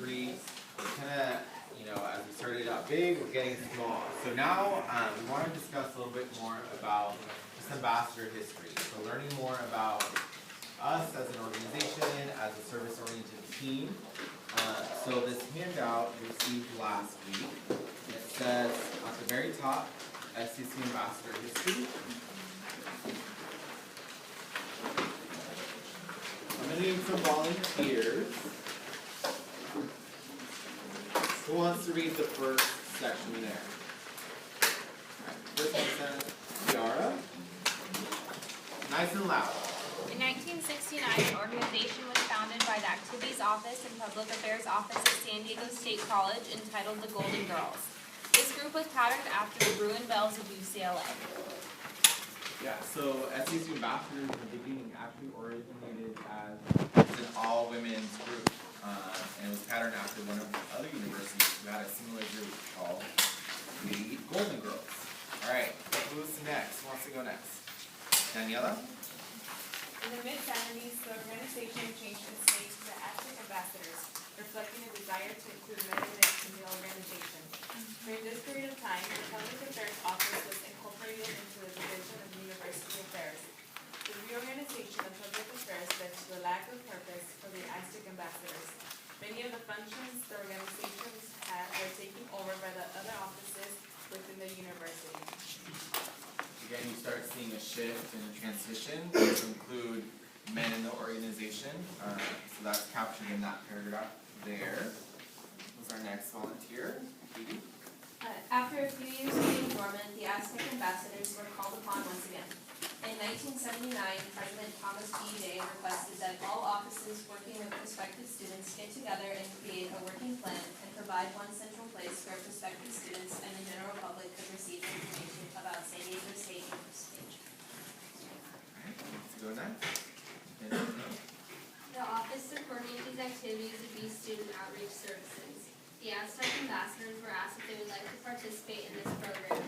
history. We're kind of, as we started out big, we're getting small. So now we want to discuss a little bit more about just ambassador history. So learning more about us as an organization, as a service-oriented team. So this handout we received last week, it says at the very top, SCC Ambassador History. I'm going to need some volunteers. Who wants to read the first section there? Alright, first one says, Kiara. Nice and loud. In 1969, an organization was founded by the Activities Office and Public Affairs Office at San Diego State College entitled the Golden Girls. This group was patterned after the Bruin Bells of UCLA. Yeah, so SCC Ambassadors in the beginning actually originated as an all-women's group. And it was patterned after one of the other universities who had a similar group called the Golden Girls. Alright, who's next? Who wants to go next? Daniela? In the mid-70s, the organization changed its name to the Aztec Ambassadors, reflecting a desire to include men and women in the organization. During this period of time, the Public Affairs Office was incorporated into the Division of University Affairs. The reorganization of public affairs led to a lack of purpose for the Aztec Ambassadors. Many of the functions the organizations had were taken over by the other offices within the university. Again, you start seeing a shift and a transition to include men in the organization. So that's captured in that paragraph there. Who's our next volunteer? Katie? After a few years of being dormant, the Aztec Ambassadors were called upon once again. In 1979, President Thomas B. Day requested that all offices working with prospective students get together and create a working plan and provide one central place where prospective students and the general public could receive information about San Diego State University. Alright, let's go next. The office supporting these activities would be Student Outreach Services. The Aztec Ambassadors were asked if they would like to participate in this program.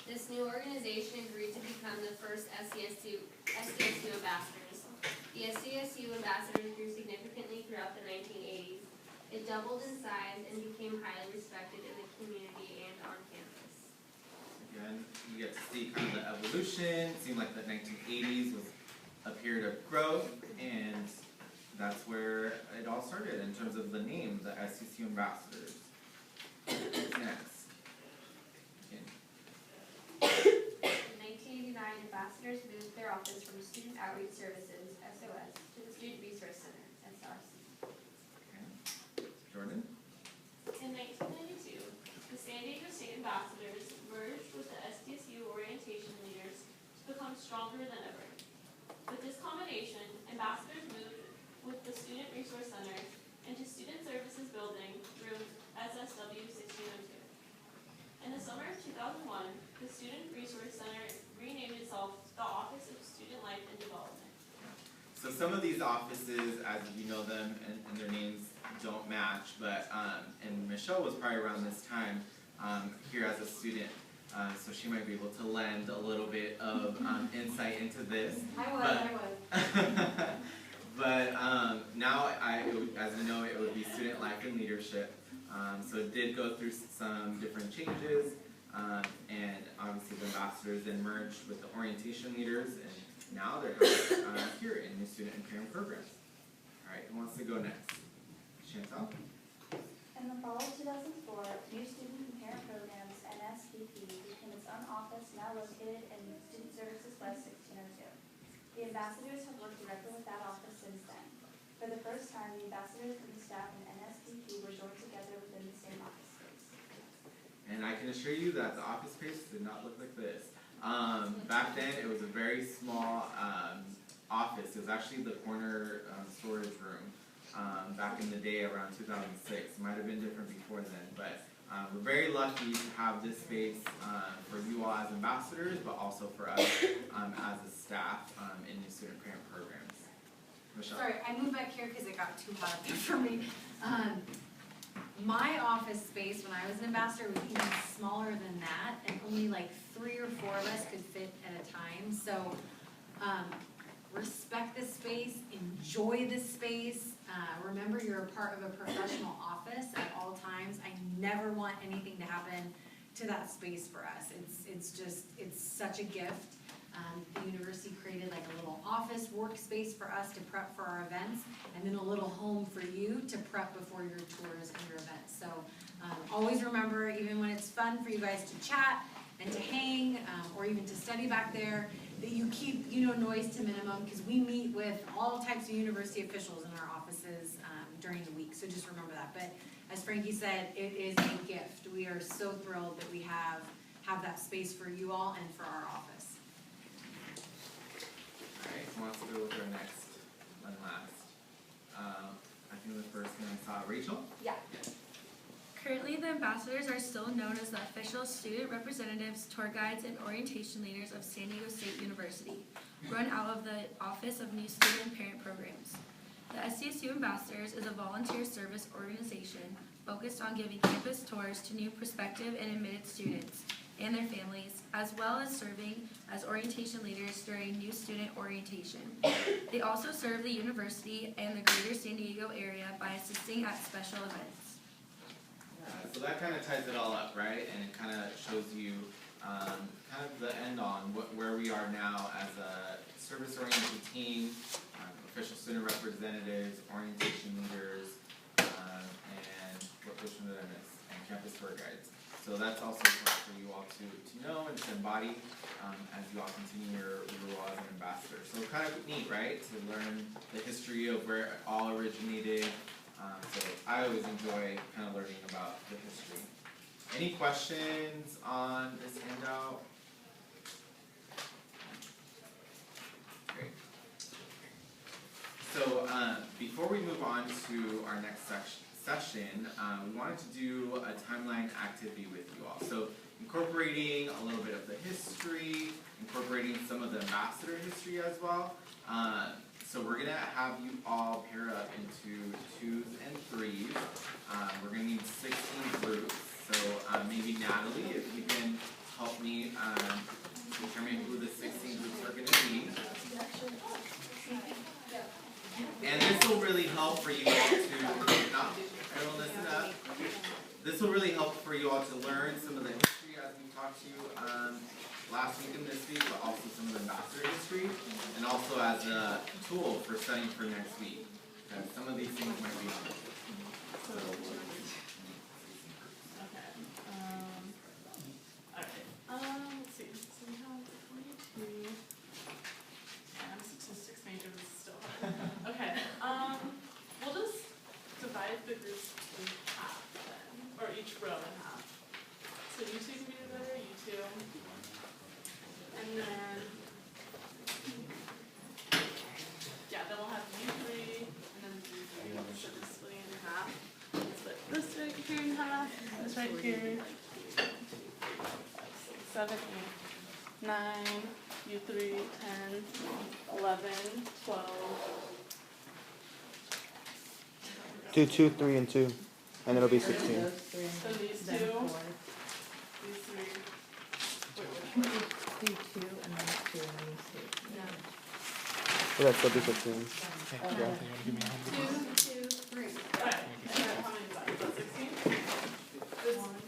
This new organization agreed to become the first SDSU ambassadors. The SDSU ambassadors grew significantly throughout the 1980s. It doubled in size and became highly respected in the community and on campus. Again, you get to see kind of the evolution. It seemed like the 1980s was a period of growth, and that's where it all started in terms of the name, the SCC Ambassadors. Next. In 1989, ambassadors moved their office from Student Outreach Services, SOS, to the Student Resource Center, SRC. Okay. Jordan? In 1992, the San Diego State Ambassadors merged with the SDSU orientation leaders to become stronger than ever. With this combination, ambassadors moved with the Student Resource Center into Student Services Building, room SSW 1602. In the summer of 2001, the Student Resource Center renamed itself the Office of Student Life and Development. So some of these offices, as you know them, and their names don't match, but, and Michelle was probably around this time here as a student, so she might be able to lend a little bit of insight into this. I would. But now, as you know, it would be Student Life and Leadership. So it did go through some different changes, and obviously the ambassadors then merged with the orientation leaders, and now they're here in the student and parent programs. Alright, who wants to go next? Chantal? In the fall of 2004, New Student and Parent Programs, NSPP, became its own office now located in Student Services West 1602. The ambassadors have worked directly with that office since then. For the first time, the ambassadors and the staff in NSPP were joined together within the same office space. And I can assure you that the office space did not look like this. Back then, it was a very small office. It was actually the corner storage room back in the day around 2006. It might have been different before then, but we're very lucky to have this space for you all as ambassadors, but also for us as a staff in the student parent programs. Michelle? Sorry, I moved back here because it got too hot up there for me. My office space when I was an ambassador was even smaller than that, and only like 3 or 4 of us could fit at a time. So respect this space, enjoy this space. Remember, you're a part of a professional office at all times. I never want anything to happen to that space for us. It's such a gift. The university created like a little office workspace for us to prep for our events, and then a little home for you to prep before your tours and your events. So always remember, even when it's fun for you guys to chat and to hang, or even to study back there, that you keep, noise to minimum, because we meet with all types of university officials in our offices during the week, so just remember that. But as Frankie said, it is a gift. We are so thrilled that we have that space for you all and for our office. Alright, who wants to go with our next and last? I think the first one I saw, Rachel? Yeah. Currently, the ambassadors are still known as the official student representatives, tour guides, and orientation leaders of San Diego State University, run out of the Office of New Student and Parent Programs. The SDSU Ambassadors is a volunteer service organization focused on giving campus tours to new prospective and admitted students and their families, as well as serving as orientation leaders during new student orientation. They also serve the university and the greater San Diego area by assisting at special events. So that kind of ties it all up, right? And it kind of shows you kind of the end on where we are now as a service-oriented team, official student representatives, orientation leaders, and which one did I miss? And campus tour guides. So that's also important for you all to know and to embody as you all continue your role as an ambassador. So kind of neat, right? To learn the history of where it all originated. So I always enjoy kind of learning about the history. Any questions on this handout? Great. So before we move on to our next session, we wanted to do a timeline activity with you all. So incorporating a little bit of the history, incorporating some of the ambassador history as well. So we're gonna have you all pair up into 2s and 3s. We're gonna need 16 groups. So maybe Natalie, if you can help me determine who the 16 groups are gonna be. And this will really help for you all to everyone listen up. This will really help for you all to learn some of the history as we talked to you last week and this week, but also some of the ambassador history, and also as a tool for studying for next week. Because some of these things might be Let's see. So we have 22. I'm a statistics major, this is still hard. Okay. We'll just divide the groups in half then, or each row in half. So you two can be together, you two. And then, then we'll have you three, and then you three. So just splitting it in half. Split this right here in half, this right here. 7, 8, 9, you 3, 10, 11, 12. Do 2, 3, and 2, and it'll be 16. So these two, these 3. Do 2 and then 2 and then 2. So that's still be 16. Two,